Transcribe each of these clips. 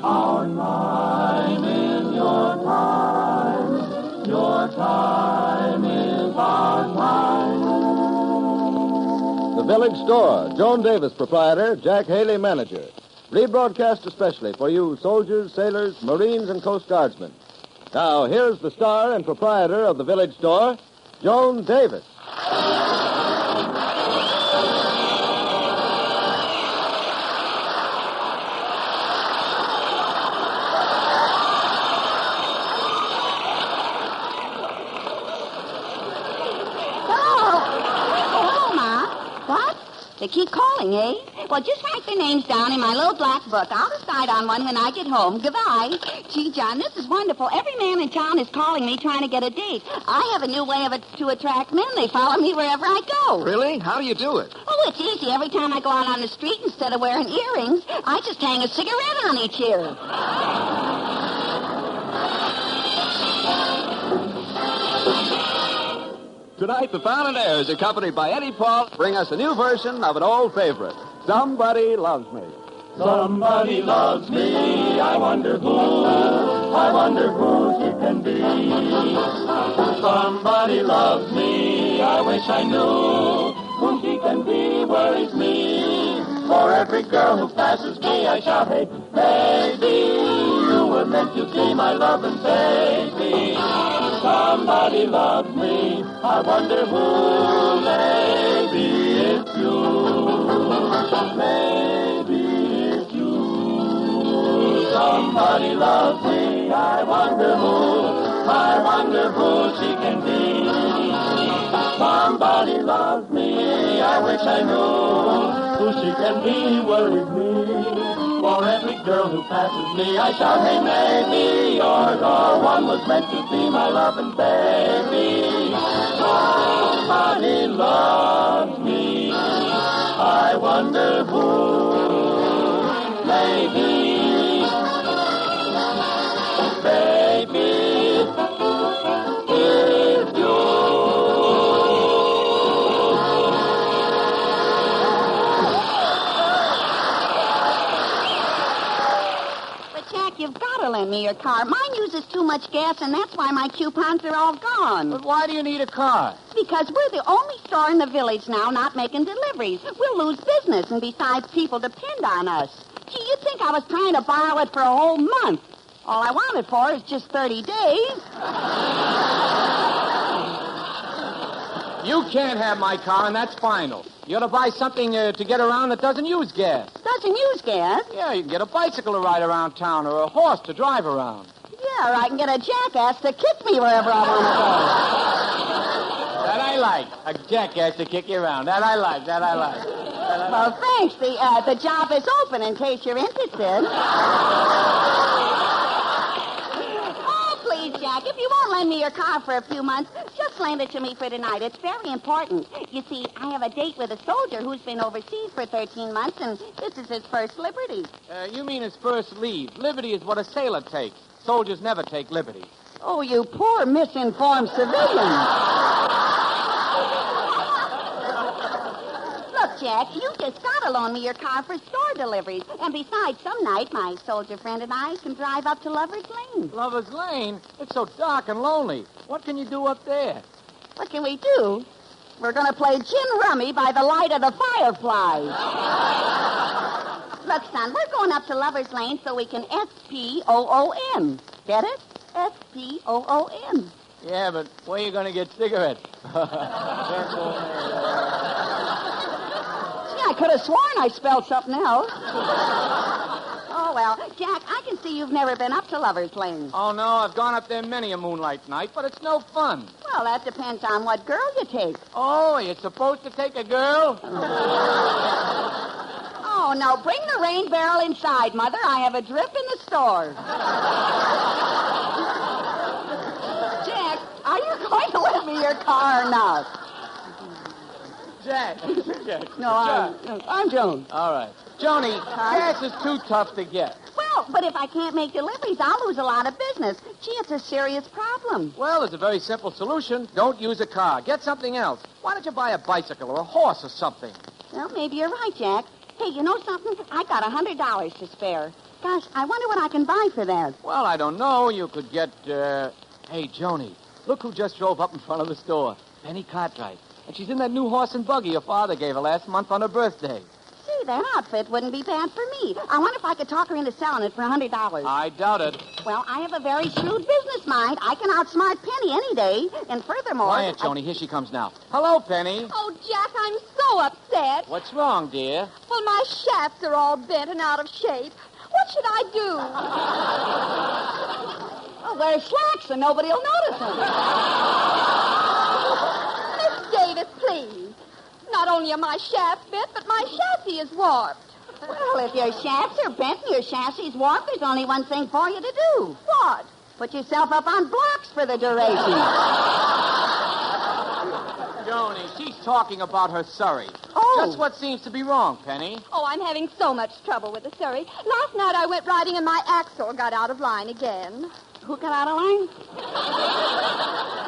Our time is your time. Your time is our time. The Village Store. Joan Davis, proprietor. Jack Haley, manager. Rebroadcast especially for you soldiers, sailors, Marines, and Coast Guardsmen. Now, here's the star and proprietor of the Village Store, Joan Davis. They keep calling, eh? Well, just write their names down in my little black book. I'll decide on one when I get home. Goodbye. Gee, John, this is wonderful. Every man in town is calling me trying to get a date. I have a new way to attract men. They follow me wherever I go. Really? How do you do it? Oh, it's easy. Every time I go out on the street, instead of wearing earrings, I just hang a cigarette on each ear. Tonight, the Fountain Airs, accompanied by Eddie Paul, bring us a new version of an old favorite, Somebody Loves Me. Somebody loves me, I wonder who she can be. Somebody loves me, I wish I knew who she can be, worries me. For every girl who passes me, I shout, hey, baby, you were meant to be my loving baby. Somebody loves me, I wonder who, maybe it's you. Maybe it's you. Somebody loves me, I wonder who she can be. Somebody loves me, I wish I knew who she can be, worries me. For every girl who passes me, I shout, hey, maybe you're the one was meant to be my loving baby. Somebody loves me, I wonder who, maybe, baby, it's you. You've got to lend me your car. Mine uses too much gas, and that's why my coupons are all gone. But why do you need a car? Because we're the only store in the village now not making deliveries. We'll lose business, and besides, people depend on us. Gee, you'd think I was trying to borrow it for a whole month. All I want it for is just 30 days. You can't have my car, and that's final. You ought to buy something to get around that doesn't use gas. Doesn't use gas? Yeah, you can get a bicycle to ride around town or a horse to drive around. Yeah, or I can get a jackass to kick me wherever I want to go. That I like. A jackass to kick you around. That I like. Well, thanks. The job is open in case you're interested. Please, Jack, if you won't lend me your car for a few months, just lend it to me for tonight. It's very important. You see, I have a date with a soldier who's been overseas for 13 months, and this is his first liberty. You mean his first leave. Liberty is what a sailor takes. Soldiers never take liberty. Oh, you poor misinformed civilian. Look, Jack, you just got to loan me your car for store deliveries. And besides, some night, my soldier friend and I can drive up to Lover's Lane. Lover's Lane? It's so dark and lonely. What can you do up there? What can we do? We're going to play gin rummy by the light of the fireflies. Look, son, we're going up to Lover's Lane so we can S-P-O-O-M. Get it? S-P-O-O-M. Yeah, but where are you going to get cigarettes? I could have sworn I spelled something else. Oh, well, Jack, I can see you've never been up to Lover's Lane. Oh, no, I've gone up there many a moonlight night, but it's no fun. Well, that depends on what girl you take. Oh, you're supposed to take a girl? Oh, no, bring the rain barrel inside, Mother. I have a drip in the store. Jack, are you going to lend me your car or not? Jack. No, I'm Joan. All right. Joni, gas is too tough to get. Well, but if I can't make deliveries, I'll lose a lot of business. Gee, it's a serious problem. Well, there's a very simple solution. Don't use a car. Get something else. Why don't you buy a bicycle or a horse or something? Well, maybe you're right, Jack. Hey, you know something? I got $100 to spare. Gosh, I wonder what I can buy for that. Well, I don't know. You could get, Hey, Joni, look who just drove up in front of the store. Penny Cartwright. And she's in that new horse and buggy your father gave her last month on her birthday. See, that outfit wouldn't be bad for me. I wonder if I could talk her into selling it for $100. I doubt it. Well, I have a very shrewd business mind. I can outsmart Penny any day. And furthermore... Quiet, Joni. Here she comes now. Hello, Penny. Oh, Jack, I'm so upset. What's wrong, dear? Well, my shafts are all bent and out of shape. What should I do? Oh, wear slacks so nobody will notice them. Miss Davis, please. Not only are my shafts bent, but my chassis is warped. Well, if your shafts are bent and your chassis is warped, there's only one thing for you to do. What? Put yourself up on blocks for the duration. Joni, she's talking about her Surrey. Oh. Just what seems to be wrong, Penny? Oh, I'm having so much trouble with the Surrey. Last night I went riding and my axle got out of line again. Who got out of line?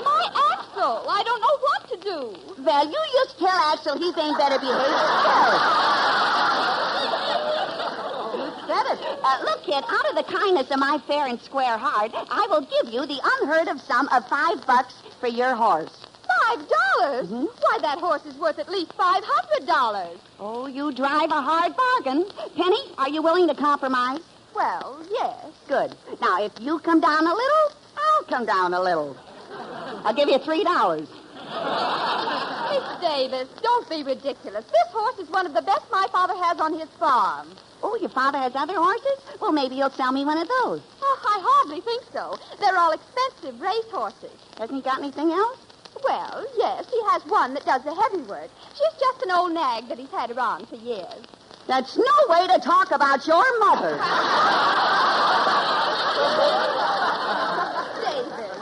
My axle! I don't know what to do. Well, you just tell Axel he's ain't better behaved. You said it. Look, kid, out of the kindness of my fair and square heart, I will give you the unheard of sum of $5 for your horse. $5? Mm-hmm. Why, that horse is worth at least $500. Oh, you drive a hard bargain. Penny, are you willing to compromise? Well, yes. Good. Now, if you come down a little, I'll come down a little. I'll give you $3. Miss Davis, don't be ridiculous. This horse is one of the best my father has on his farm. Oh, your father has other horses? Well, maybe you'll sell me one of those. Oh, I hardly think so. They're all expensive race horses. Hasn't he got anything else? Well, yes, he has one that does the heavy work. She's just an old nag that he's had around for years. That's no way to talk about your mother. Davis.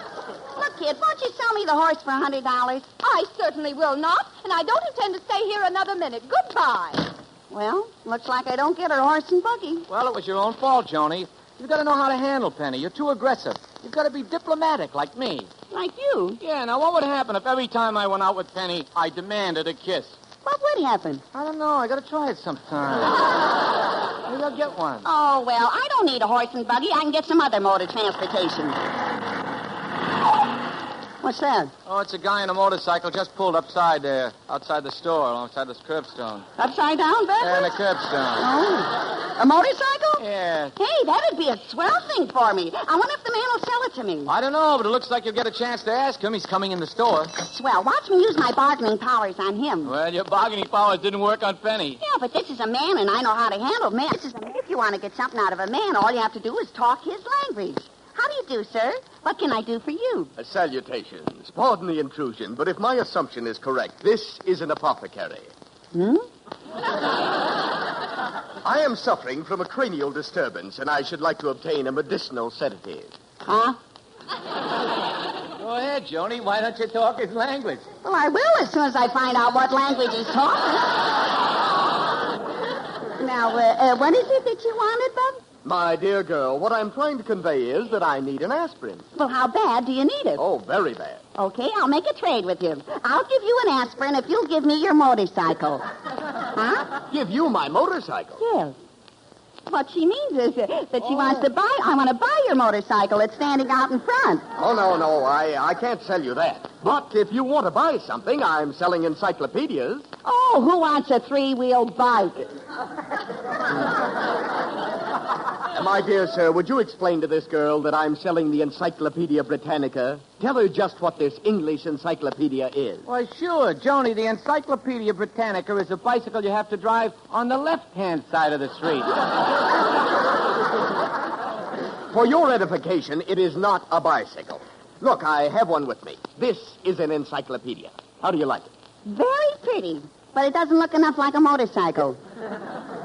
Look, kid, won't you sell me the horse for $100? I certainly will not, and I don't intend to stay here another minute. Goodbye. Well, looks like I don't get her horse and buggy. Well, it was your own fault, Joni. You've got to know how to handle Penny. You're too aggressive. You've got to be diplomatic like me. Like you? Yeah, now what would happen if every time I went out with Penny, I demanded a kiss? What would happen? I don't know. I got to try it sometime. Maybe I'll get one. Oh, well, I don't need a horse and buggy. I can get some other mode of transportation. What's that? Oh, it's a guy on a motorcycle just pulled outside the store, alongside this curbstone. Upside down, Beth? And a curbstone. Oh. A motorcycle? Yeah. Hey, that'd be a swell thing for me. I wonder if the man will sell it to me. I don't know, but it looks like you'll get a chance to ask him. He's coming in the store. Swell. Watch me use my bargaining powers on him. Well, your bargaining powers didn't work on Penny. Yeah, but this is a man, and I know how to handle men. If you want to get something out of a man, all you have to do is talk his language. How do you do, sir? What can I do for you? Salutations. Pardon the intrusion, but if my assumption is correct, this is an apothecary. Hmm? I am suffering from a cranial disturbance, and I should like to obtain a medicinal sedative. Huh? Go ahead, Joni. Why don't you talk his language? Well, I will as soon as I find out what language he's talking. Now, what is it that you wanted, Bub? My dear girl, what I'm trying to convey is that I need an aspirin. Well, how bad do you need it? Oh, very bad. Okay, I'll make a trade with you. I'll give you an aspirin if you'll give me your motorcycle. Huh? Give you my motorcycle? Yes. What she means is that she wants to buy... I want to buy your motorcycle. It's standing out in front. Oh, no, I can't sell you that. But if you want to buy something, I'm selling encyclopedias. Oh, who wants a three-wheel bike? My dear sir, would you explain to this girl that I'm selling the Encyclopedia Britannica? Tell her just what this English encyclopedia is. Why, sure, Joni. The Encyclopedia Britannica is a bicycle you have to drive on the left-hand side of the street. For your edification, it is not a bicycle. Look, I have one with me. This is an encyclopedia. How do you like it? Very pretty, but it doesn't look enough like a motorcycle.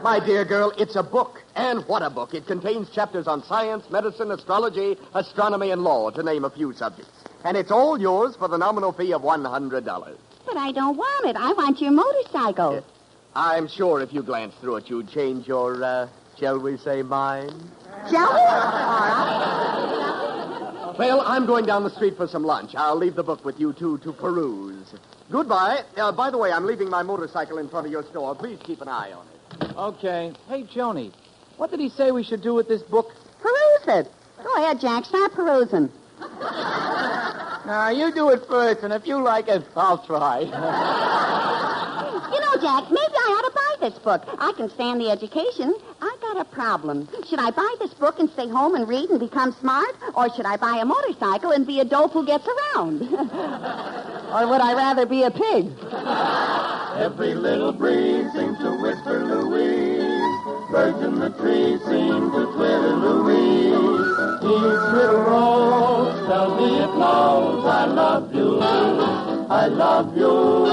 My dear girl, it's a book. And what a book. It contains chapters on science, medicine, astrology, astronomy, and law, to name a few subjects. And it's all yours for the nominal fee of $100. But I don't want it. I want your motorcycle. I'm sure if you glance through it, you'd change your, shall we say, mind. Shall we? All right. Well, I'm going down the street for some lunch. I'll leave the book with you two to peruse. Goodbye. By the way, I'm leaving my motorcycle in front of your store. Please keep an eye on it. Okay. Hey, Joni, what did he say we should do with this book? Peruse it. Go ahead, Jack. Start perusing. Now, you do it first, and if you like it, I'll try. You know, Jack, maybe I ought to buy this book. I can stand the education. I got a problem. Should I buy this book and stay home and read and become smart? Or should I buy a motorcycle and be a dope who gets around? Or would I rather be a pig? Every little breeze seems to whisper Louise. Birds in the trees seem to twitter Louise. Each little rose tells me it knows I love you. I love you.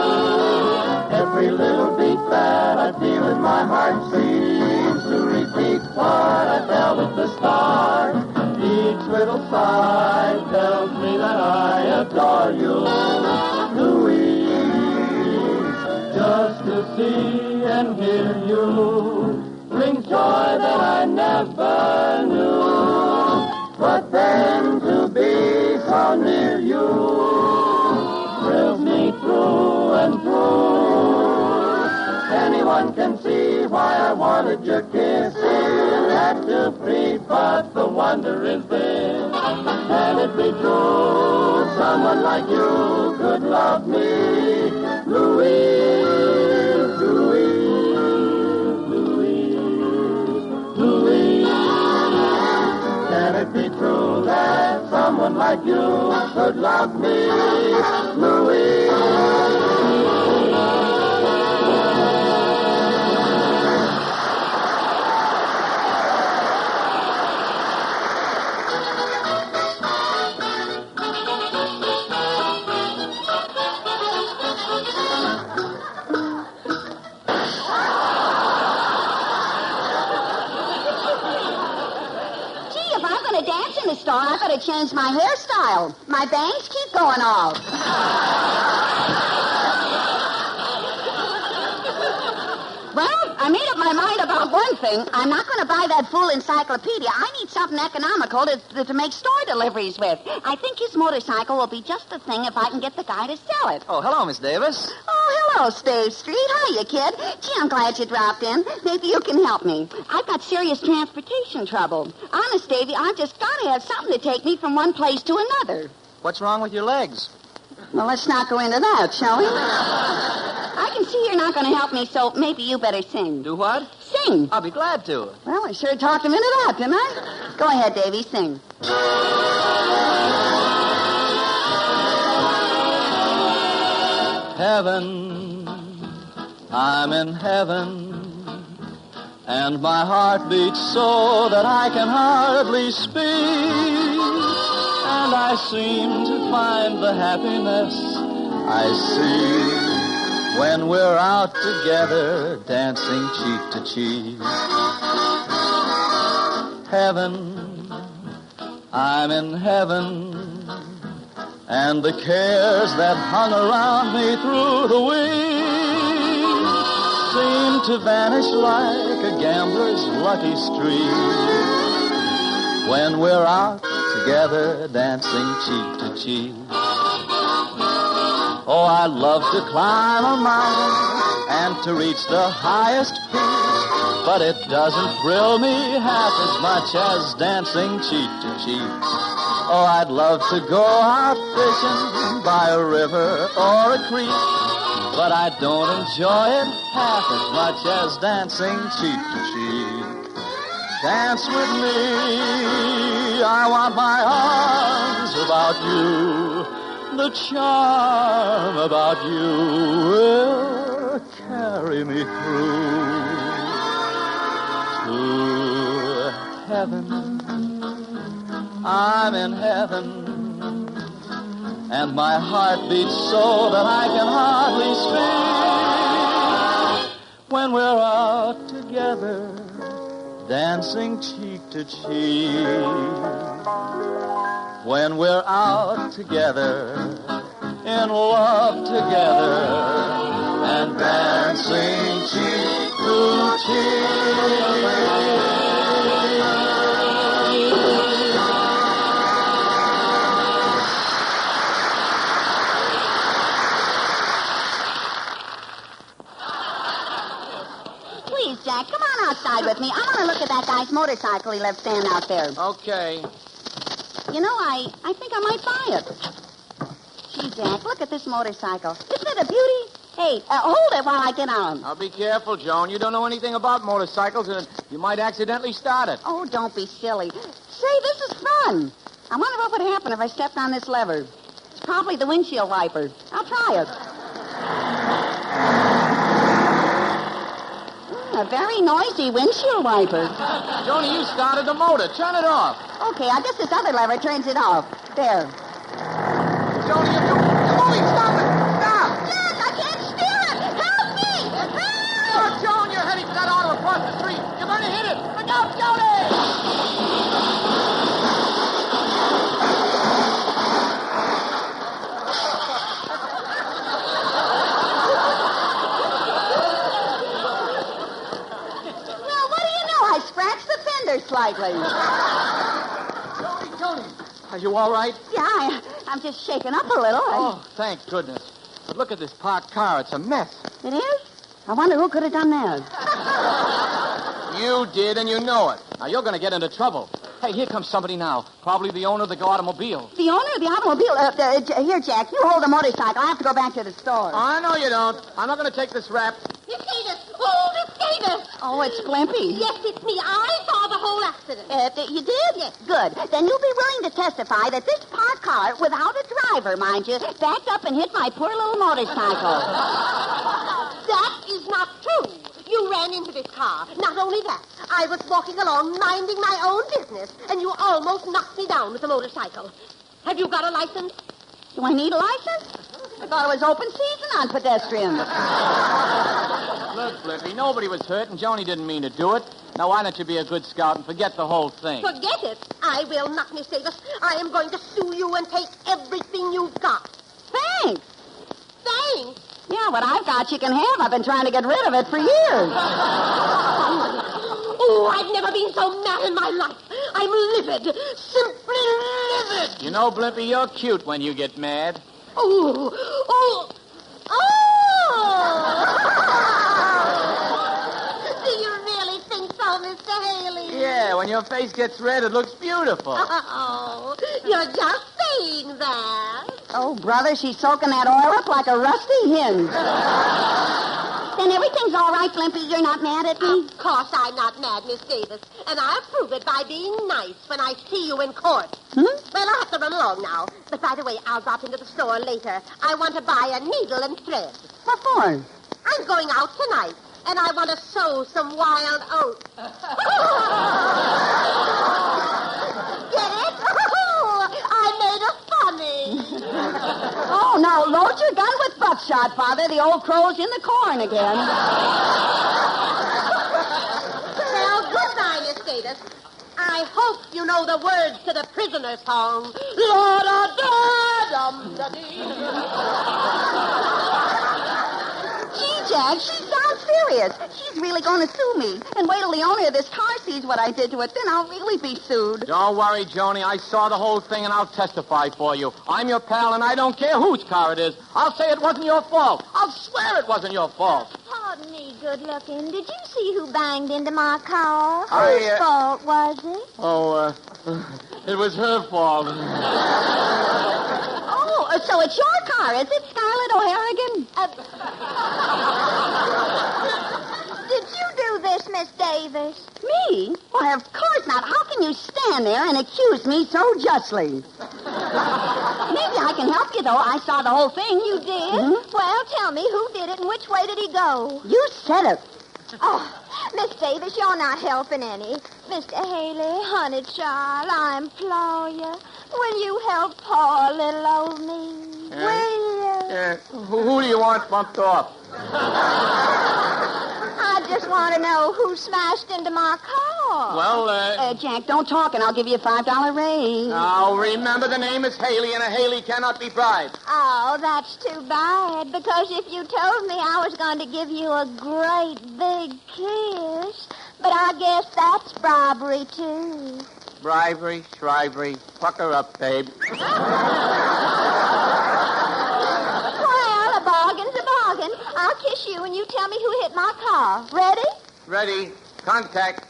Every little beat that I feel in my heart seems to repeat what I felt at the start. Each little sigh tells me that I adore you, Louise. Just to see and hear you brings joy that I never knew. But then to be so near you thrills me through and through. Anyone can see why I wanted your kiss. It had to be, but the wonder is this. Can it be true? Someone like you could love me, Louise, Louise, Louise, Louise. Can it be true that someone like you could love me, Louise? I better change my hairstyle. My bangs keep going off. Well, I made up my mind about one thing. I'm not going to buy that fool encyclopedia. I need something economical to make store deliveries with. I think his motorcycle will be just the thing if I can get the guy to sell it. Oh, hello, Miss Davis. Oh, hello, Stave Street. Hiya, kid. Gee, I'm glad you dropped in. Maybe you can help me. I've got serious transportation trouble. Honest, Davy, I've just got to have something to take me from one place to another. What's wrong with your legs? Well, let's not go into that, shall we? I can see you're not going to help me, so maybe you better sing. Do what? Sing. I'll be glad to. Well, I sure talked him into that, didn't I? Go ahead, Davy, sing. Heaven, I'm in heaven, and my heart beats so that I can hardly speak, and I seem to find the happiness I see when we're out together dancing cheek to cheek. Heaven, I'm in heaven, and the cares that hung around me through the week seem to vanish like a gambler's lucky streak when we're out together dancing cheek to cheek. Oh, I love to climb a mountain and to reach the highest peak, but it doesn't thrill me half as much as dancing cheek to cheek. Oh, I'd love to go out fishing by a river or a creek, but I don't enjoy it half as much as dancing cheek to cheek. Dance with me, I want my arms about you. The charm about you will carry me through to heaven. I'm in heaven, and my heart beats so that I can hardly speak when we're out together dancing cheek to cheek. When we're out together, in love together, and dancing cheek to cheek. Please, Jack, come on outside with me. I want to look at that guy's motorcycle he left standing out there. Okay. You know, I think I might buy it. Gee, Jack, look at this motorcycle. Isn't it a beauty? Hey, hold it while I get on. Now, be careful, Joan. You don't know anything about motorcycles, and you might accidentally start it. Oh, don't be silly. Say, this is fun. I wonder what would happen if I stepped on this lever. It's probably the windshield wiper. I'll try it. A very noisy windshield wiper. Joni, you started the motor. Turn it off. Okay, I guess this other lever turns it off. There. Joni, you're moving. Stop it. Stop. Jack, I can't steer it. Help me. Help! Oh, Joan, you're heading for that auto across the street. You're going to hit it. Look out, Joni! Well, what do you know? I scratched the fender slightly. Joni. Are you all right? Yeah, I'm just shaken up a little. Oh, thank goodness. But look at this parked car. It's a mess. It is? I wonder who could have done that. You did, and you know it. Now, you're going to get into trouble. Hey, here comes somebody now. Probably the owner of the automobile. The owner of the automobile? Here, Jack, you hold the motorcycle. I have to go back to the store. I know you don't. I'm not going to take this rap. Miss Davis! Oh, Miss Davis! Oh, it's Glimpy. Yes, it's me. I saw the whole accident. You did? Yes. Good. Then you'll be willing to testify that this parked car, without a driver, mind you, backed up and hit my poor little motorcycle. That is not true. You ran into this car. Not only that, I was walking along minding my own business, and you almost knocked me down with the motorcycle. Have you got a license? Do I need a license? I thought it was open season on pedestrians. Look, Flippy, nobody was hurt, and Joni didn't mean to do it. Now, why don't you be a good scout and forget the whole thing? Forget it. I will not, Miss Davis. I am going to sue you and take everything you've got. Thanks. Thanks. Yeah, what I've got you can have. I've been trying to get rid of it for years. Oh, I've never been so mad in my life. I'm livid. Simply livid. You know, Blimpy, you're cute when you get mad. Oh. Do you really think so, Mr. Haley? Yeah, when your face gets red, it looks beautiful. Oh, you're just saying that. Oh, brother, she's soaking that oil up like a rusty hinge. Then everything's all right, Blimpy. You're not mad at me? Of course I'm not mad, Miss Davis. And I'll prove it by being nice when I see you in court. Hmm? Well, I have to run along now. But by the way, I'll drop into the store later. I want to buy a needle and thread. What for? I'm going out tonight, and I want to sow some wild oats. Get it? I made a funny. Oh, now load your gun with buckshot, Father. The old crow's in the corn again. Well, goodbye, Miss Davis. I hope you know the words to the prisoner song. La-da-da-dum-da-dee. Gee, Jack, she sounds serious. She's really going to sue me. And wait till the owner of this car sees what I did to it. Then I'll really be sued. Don't worry, Joni. I saw the whole thing, and I'll testify for you. I'm your pal, and I don't care whose car it is. I'll say it wasn't your fault. I'll swear it wasn't your fault. Pardon me, good-looking. Did you see who banged into my car? I, Whose fault was it? Oh, it was her fault. Oh, so it's your car, is it, Scarlett O'Harrigan? Did you do this, Miss Davis? Me? Why, of course not. How can you stand there and accuse me so justly? Maybe I can help you, though. I saw the whole thing. You did? Mhm. Well, tell me, who did it and which way did he go? You said it. Oh, Miss Davis, you're not helping any. Mr. Haley, honey child, I implore you. Will you help poor little old me? Will you? Who do you want bumped off? I just want to know who smashed into my car. Well, Jack, don't talk, and I'll give you a $5 raise. now remember the name is Haley, and a Haley cannot be bribed. Oh, that's too bad, because if you told me I was going to give you a great big kiss, but I guess that's bribery, too. Bribery, shrivery, fuck her up, babe. Well, a bargain's a bargain. I'll kiss you and you tell me who hit my car. Ready? Ready. Contact.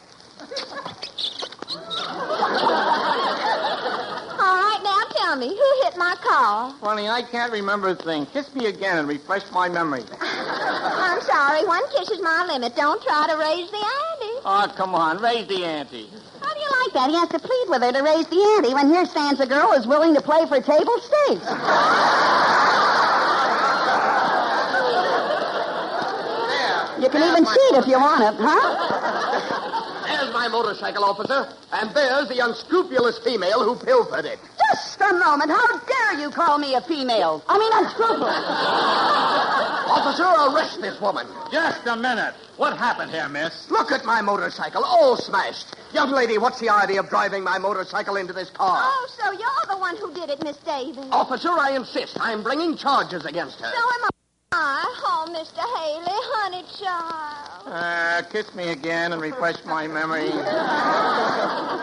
All right, now tell me, who hit my car? Funny, I can't remember a thing. Kiss me again and refresh my memory. I'm sorry, one kiss is my limit. Don't try to raise the ante. Oh, come on. Raise the ante. How do you like that? He has to plead with her to raise the ante when here stands a girl who's willing to play for table stakes. You can even cheat if you want it, huh? There's my motorcycle, officer. And there's the unscrupulous female who pilfered it. Just a moment. How dare you call me a female? I mean, unscrupulous. Officer, arrest this woman. Just a minute. What happened here, miss? Look at my motorcycle, all smashed. Young lady, what's the idea of driving my motorcycle into this car? Oh, so you're the one who did it, Miss Davis. Officer, I insist. I'm bringing charges against her. So am I. Oh, Mr. Haley, honey child. Kiss me again and refresh my memory.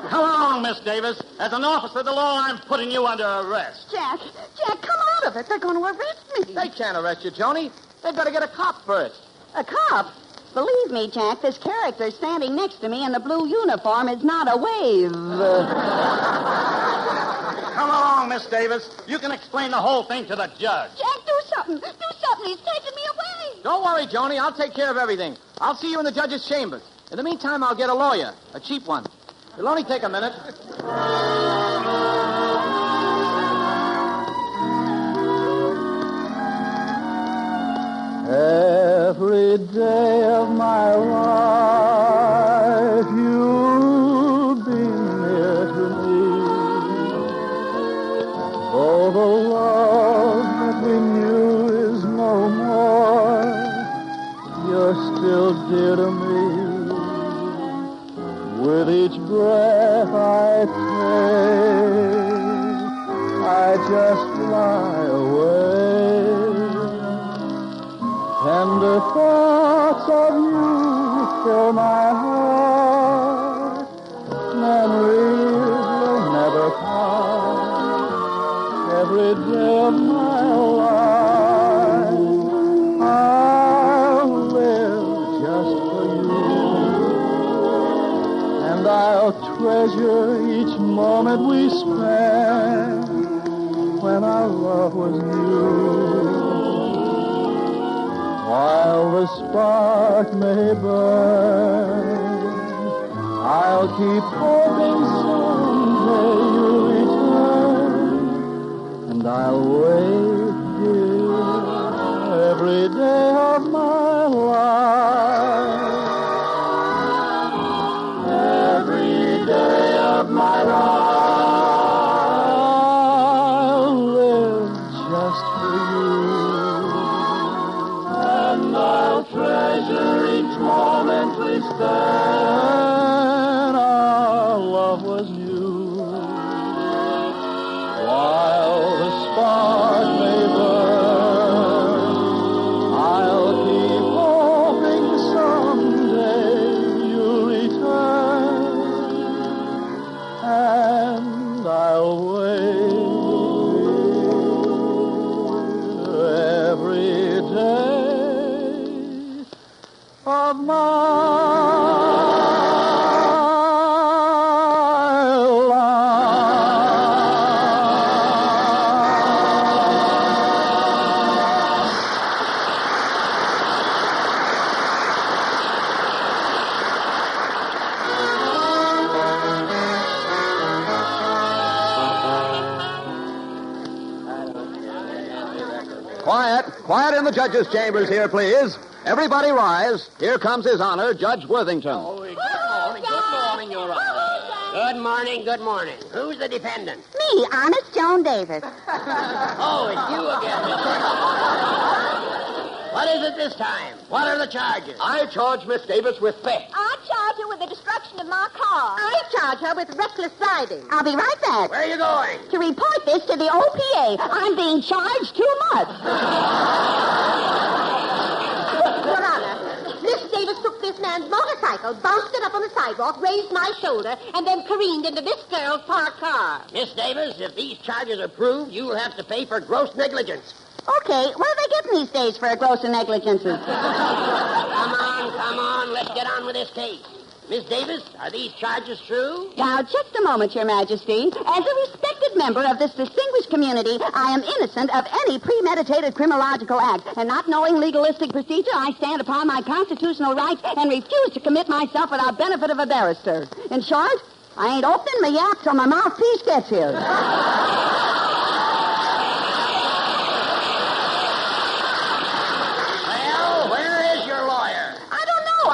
Come along, Miss Davis. As an officer of the law, I'm putting you under arrest. Jack, come out of it. They're going to arrest me. They can't arrest you, Joni. They've got to get a cop first. A cop? Believe me, Jack, this character standing next to me in the blue uniform is not a wave. Come along, Miss Davis. You can explain the whole thing to the judge. Jack, do something. Do something. He's taking me away. Don't worry, Joni. I'll take care of everything. I'll see you in the judge's chambers. In the meantime, I'll get a lawyer, a cheap one. It'll only take a minute. Every day of my life, you've been near to me. Though the love that we knew is no more, you're still dear to me. With each breath I take, I just fly away. Tender thoughts of you fill my heart. Memories will never part. Every day of my life, I'll live just for you. And I'll treasure each moment we spent when our love was new. While the spark may burn, I'll keep hoping someday you'll return. And I'll wait here every day of my life. Every day of my life, I'll live just for you. And I'll treasure each moment we spent. Our love was new. While the spark may burn, I'll keep hoping someday you'll return. And I'll wait every day of my Quiet in the judge's chambers here, please. Everybody rise. Here comes His Honor, Judge Worthington. Good morning, good morning. Who's the defendant? Me, honest Joan Davis. Oh, it's you again. What is it this time? What are the charges? I charge Miss Davis with theft. I charge her with the destruction of my car. I charge her with reckless driving. I'll be right back. Where are you going? To report this to the OPA. I'm being charged too much. Your Honor, Miss Davis took this man's motorcycle, bounced it up on the sidewalk, raised my shoulder, and then careened into this girl's parked car. Miss Davis, if these charges are proved, you'll have to pay for gross negligence. Okay, what are they getting these days for gross negligences? Come on, let's get on with this case. Miss Davis, are these charges true? Now, just a moment, Your Majesty. As a respected member of this distinguished community, I am innocent of any premeditated criminological act, and not knowing legalistic procedure, I stand upon my constitutional rights and refuse to commit myself without benefit of a barrister. In short, I ain't opening my yap till my mouthpiece gets here. Well, where is your lawyer? I don't know.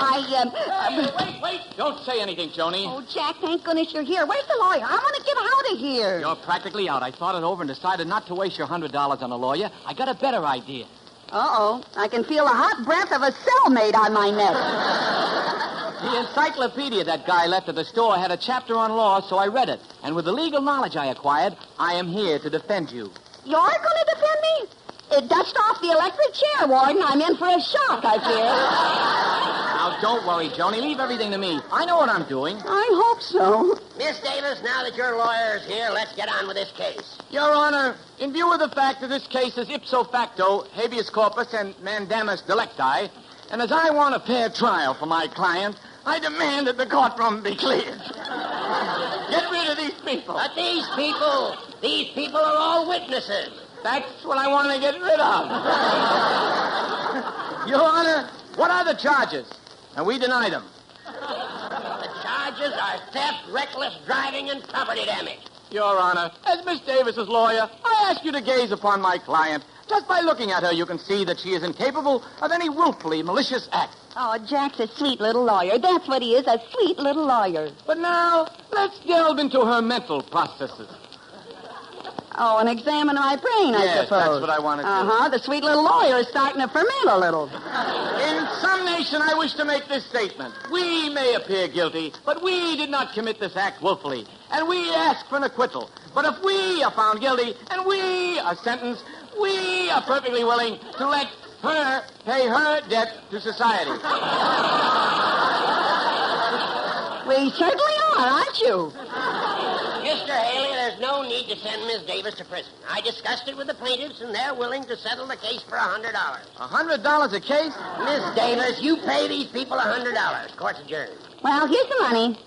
Wait. Don't say anything, Joni. Oh, Jack, thank goodness you're here. Where's the lawyer? I want to get out of here. You're practically out. I thought it over and decided not to waste your $100 on a lawyer. I got a better idea. Uh-oh. I can feel the hot breath of a cellmate on my neck. The encyclopedia that guy left at the store had a chapter on law, so I read it. And with the legal knowledge I acquired, I am here to defend you. You're going to defend me? Dust off the electric chair, Warden. I'm in for a shock, I fear. Now, don't worry, Joni. Leave everything to me. I know what I'm doing. I hope so. Miss Davis, now that your lawyer's here, let's get on with this case. Your Honor, in view of the fact that this case is ipso facto, habeas corpus, and mandamus delicti, and as I want a fair trial for my client, I demand that the courtroom be cleared. Get rid of these people. But these people are all witnesses. That's what I want to get rid of. Your Honor, what are the charges? And we deny them. The charges are theft, reckless driving, and property damage. Your Honor, as Miss Davis's lawyer, I ask you to gaze upon my client. Just by looking at her, you can see that she is incapable of any willfully malicious act. Oh, Jack's a sweet little lawyer. That's what he is, a sweet little lawyer. But now, let's delve into her mental processes. Oh, and examine my brain, I Yes, suppose. that's what I wanted to do. Uh-huh. The sweet little lawyer is starting to ferment a little. In summation, I wish to make this statement. We may appear guilty, but we did not commit this act willfully. And we ask for an acquittal. But if we are found guilty and we are sentenced, we are perfectly willing to let her pay her debt to society. We certainly are, aren't you? Mr. Haley, there's no need to send Miss Davis to prison. I discussed it with the plaintiffs, and they're willing to settle the case for $100. $100 a case? Miss Davis, you pay these people $100. Court's adjourned. Well, here's the money.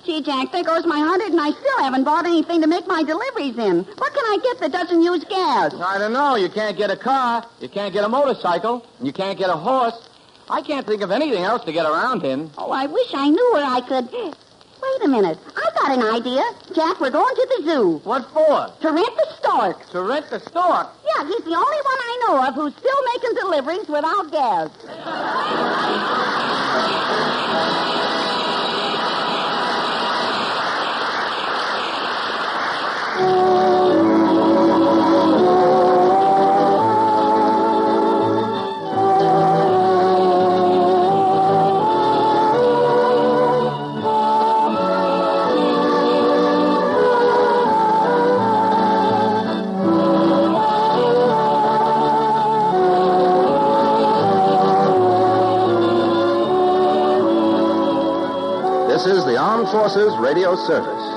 Gee, Jack, there goes my 100, and I still haven't bought anything to make my deliveries in. What can I get that doesn't use gas? I don't know. You can't get a car. You can't get a motorcycle. And you can't get a horse. I can't think of anything else to get around in. Oh, I wish I knew where I could... Wait a minute. I got an idea. Jack, we're going to the zoo. What for? To rent the stork. To rent the stork? Yeah, he's the only one I know of who's still making deliveries without gas. This is the Armed Forces Radio Service.